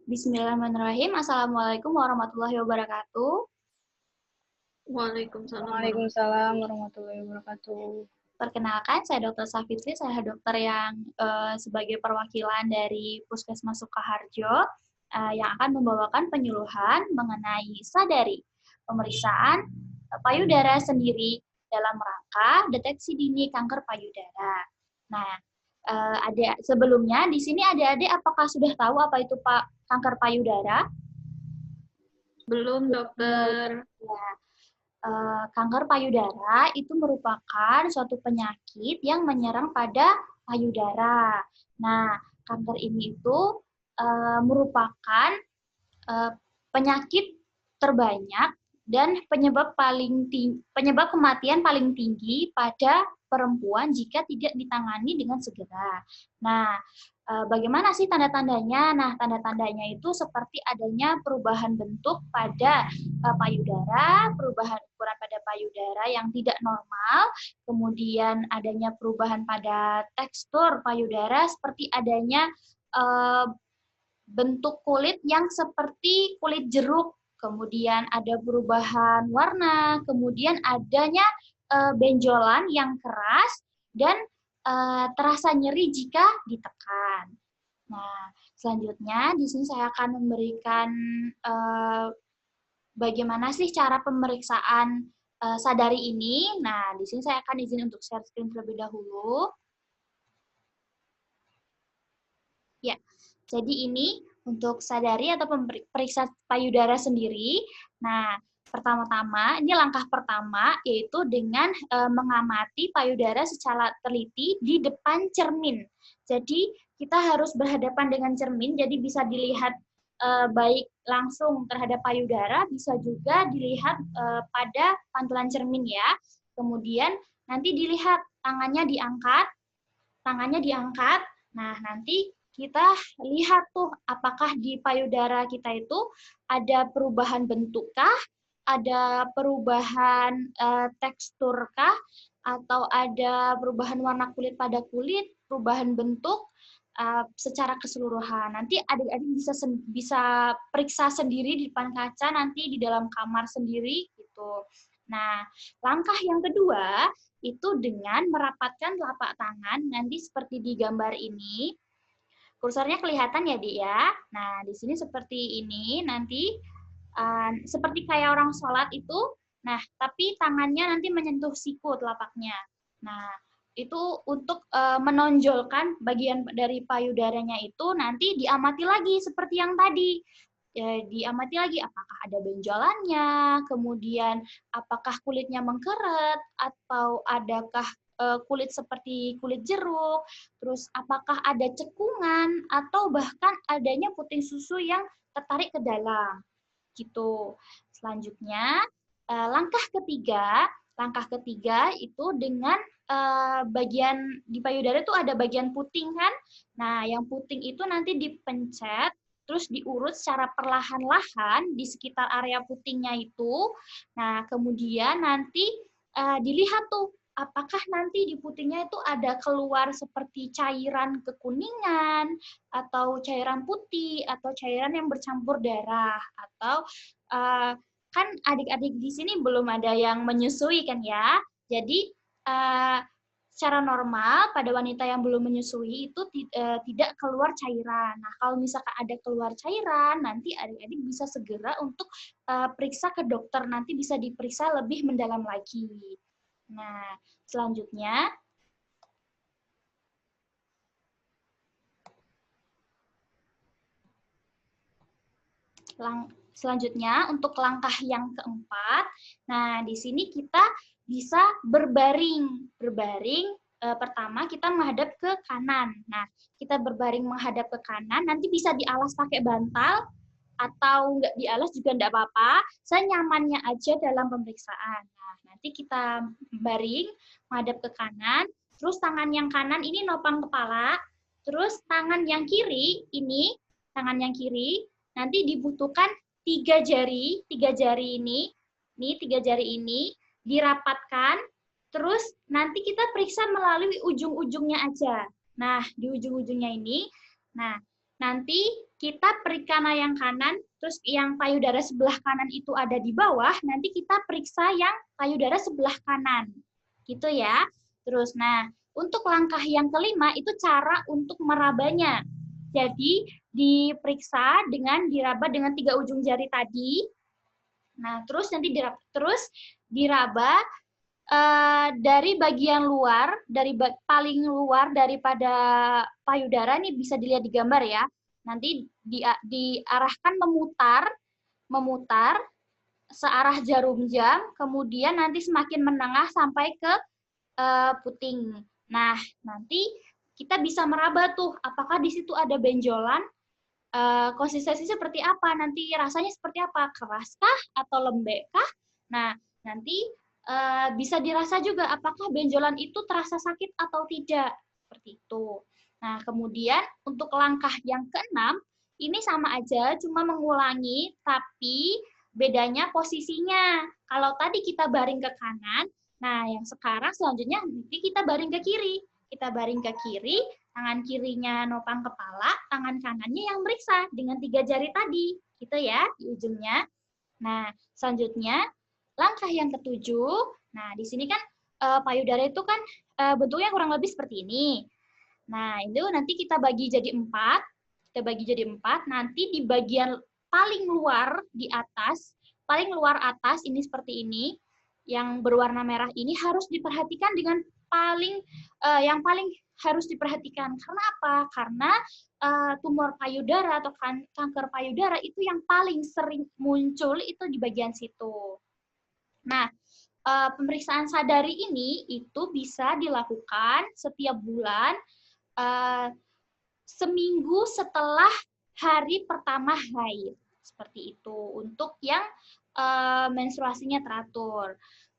Bismillahirrahmanirrahim. Assalamualaikum warahmatullahi wabarakatuh. Waalaikumsalam Waalaikumsalam warahmatullahi wabarakatuh. Perkenalkan, saya Dr. Safitri, saya dokter yang sebagai perwakilan dari Puskesmas Sukaharjo yang akan membawakan penyuluhan mengenai sadari pemeriksaan payudara sendiri dalam rangka deteksi dini kanker payudara. Nah, sebelumnya di sini adik-adik apakah sudah tahu apa itu kanker payudara? Belum, dokter. Ya. Kanker payudara itu merupakan suatu penyakit yang menyerang pada payudara. Nah, kanker ini itu merupakan penyakit terbanyak dan penyebab kematian paling tinggi pada perempuan jika tidak ditangani dengan segera. Nah, bagaimana sih tanda-tandanya? Nah, tanda-tandanya itu seperti adanya perubahan bentuk pada payudara, perubahan ukuran pada payudara yang tidak normal, kemudian adanya perubahan pada tekstur payudara seperti adanya bentuk kulit yang seperti kulit jeruk, kemudian ada perubahan warna, kemudian adanya benjolan yang keras dan terasa nyeri jika ditekan. Nah, selanjutnya di sini saya akan memberikan bagaimana sih cara pemeriksaan sadari ini. Nah, di sini saya akan izin untuk share screen terlebih dahulu. Ya, jadi ini untuk sadari atau periksa payudara sendiri. Nah, pertama-tama, ini langkah pertama yaitu dengan mengamati payudara secara teliti di depan cermin. Jadi, kita harus berhadapan dengan cermin, jadi bisa dilihat baik langsung terhadap payudara, bisa juga dilihat pada pantulan cermin ya. Kemudian nanti dilihat tangannya diangkat. Nah, nanti kita lihat tuh apakah di payudara kita itu ada perubahan bentukkah, ada perubahan teksturkah, atau ada perubahan warna kulit pada kulit, perubahan bentuk secara keseluruhan. Nanti adik-adik bisa periksa sendiri di depan kaca, nanti di dalam kamar sendiri gitu. Nah, langkah yang kedua itu dengan merapatkan telapak tangan, nanti seperti di gambar ini. Kursornya kelihatan ya, Dik ya. Nah, di sini seperti ini, nanti seperti kayak orang sholat itu, nah, tapi tangannya nanti menyentuh siku telapaknya. Nah, itu untuk menonjolkan bagian dari payudaranya itu nanti diamati lagi seperti yang tadi. Diamati lagi apakah ada benjolannya, kemudian apakah kulitnya mengkeret, atau adakah kulit seperti kulit jeruk, terus apakah ada cekungan, atau bahkan adanya puting susu yang tertarik ke dalam. Gitu. Selanjutnya, langkah ketiga itu dengan bagian di payudara itu ada bagian puting kan. Nah, yang puting itu nanti dipencet, terus diurut secara perlahan-lahan di sekitar area putingnya itu. Nah, kemudian nanti dilihat tuh apakah nanti di putingnya itu ada keluar seperti cairan kekuningan, atau cairan putih, atau cairan yang bercampur darah, atau kan adik-adik di sini belum ada yang menyusui kan ya. Jadi secara normal pada wanita yang belum menyusui itu tidak keluar cairan. Nah, kalau misalkan ada keluar cairan, nanti adik-adik bisa segera untuk periksa ke dokter, nanti bisa diperiksa lebih mendalam lagi. Nah, selanjutnya untuk langkah yang keempat, nah di sini kita bisa berbaring. Pertama kita menghadap ke kanan. Nah, kita berbaring menghadap ke kanan, nanti bisa dialas pakai bantal, atau nggak dialas juga nggak apa-apa, senyamannya aja dalam pemeriksaan. Nah, nanti kita baring menghadap ke kanan, terus tangan yang kanan ini nopang kepala, terus tangan yang kiri nanti dibutuhkan tiga jari ini dirapatkan, terus nanti kita periksa melalui ujung-ujungnya aja. Nah, di ujung-ujungnya ini, nah nanti kita periksa yang kanan, terus yang payudara sebelah kanan itu ada di bawah, nanti kita periksa yang payudara sebelah kanan. Gitu ya. Terus, nah, untuk langkah yang kelima itu cara untuk merabanya. Jadi, diperiksa dengan diraba dengan 3 ujung jari tadi. Nah, terus nanti diraba dari bagian luar, dari paling luar daripada payudara, ini bisa dilihat di gambar ya. Nanti diarahkan memutar searah jarum jam, kemudian nanti semakin menengah sampai ke puting. Nah, nanti kita bisa meraba tuh, apakah di situ ada benjolan, konsistensi seperti apa, nanti rasanya seperti apa, keraskah atau lembekkah. Nah, nanti bisa dirasa juga apakah benjolan itu terasa sakit atau tidak, seperti itu. Nah, kemudian untuk langkah yang keenam, ini sama aja, cuma mengulangi, tapi bedanya posisinya. Kalau tadi kita baring ke kanan, nah yang sekarang selanjutnya nanti kita baring ke kiri. Kita baring ke kiri, tangan kirinya nopang kepala, tangan kanannya yang meriksa dengan 3 jari tadi, gitu ya, di ujungnya. Nah, selanjutnya langkah yang ketujuh, nah di sini kan payudara itu kan bentuknya kurang lebih seperti ini. Nah, itu nanti kita bagi jadi 4, nanti di bagian paling luar di atas, paling luar atas ini seperti ini, yang berwarna merah ini harus diperhatikan dengan yang paling harus diperhatikan. Karena apa? Karena tumor payudara atau kanker payudara itu yang paling sering muncul itu di bagian situ. Nah, pemeriksaan sadari ini itu bisa dilakukan setiap bulan seminggu setelah hari pertama haid. Seperti itu untuk yang menstruasinya teratur.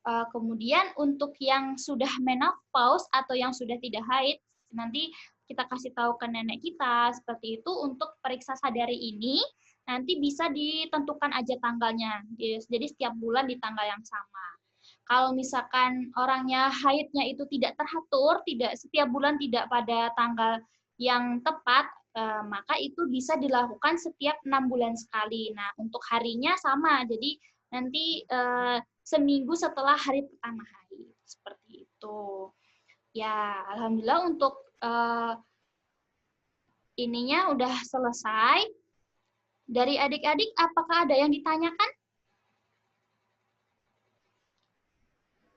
Kemudian untuk yang sudah menopause atau yang sudah tidak haid, nanti kita kasih tahu ke nenek kita seperti itu. Untuk periksa sadari ini nanti bisa ditentukan aja tanggalnya. Jadi setiap bulan di tanggal yang sama. Kalau misalkan orangnya haidnya itu tidak teratur, tidak setiap bulan tidak pada tanggal yang tepat, maka itu bisa dilakukan setiap 6 bulan sekali. Nah, untuk harinya sama, jadi nanti seminggu setelah hari pertama haid, seperti itu. Ya, alhamdulillah untuk ininya udah selesai. Dari adik-adik, apakah ada yang ditanyakan?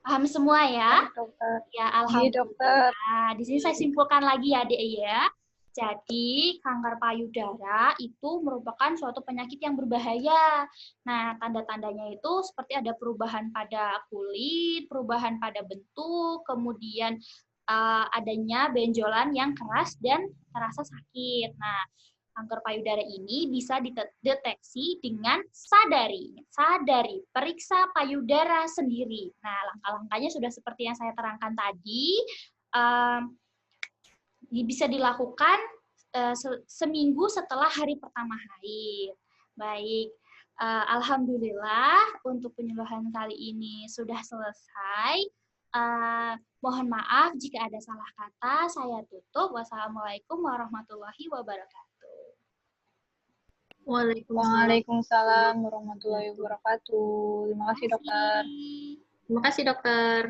Paham semua ya? Dokter. Ya, Iya, dokter. alhamdulillah. Di sini saya simpulkan lagi ya, Dek ya. Jadi, kanker payudara itu merupakan suatu penyakit yang berbahaya. Nah, tanda-tandanya itu seperti ada perubahan pada kulit, perubahan pada bentuk, kemudian adanya benjolan yang keras dan terasa sakit. Nah, kanker payudara ini bisa dideteksi dengan sadari. Sadari, periksa payudara sendiri. Nah, langkah-langkahnya sudah seperti yang saya terangkan tadi. Bisa dilakukan seminggu setelah hari pertama haid. Baik, alhamdulillah untuk penyuluhan kali ini sudah selesai. Mohon maaf jika ada salah kata. Saya tutup. Wassalamualaikum warahmatullahi wabarakatuh. Waalaikumsalam warahmatullahi wabarakatuh. Terima kasih, dokter. Terima kasih, dokter.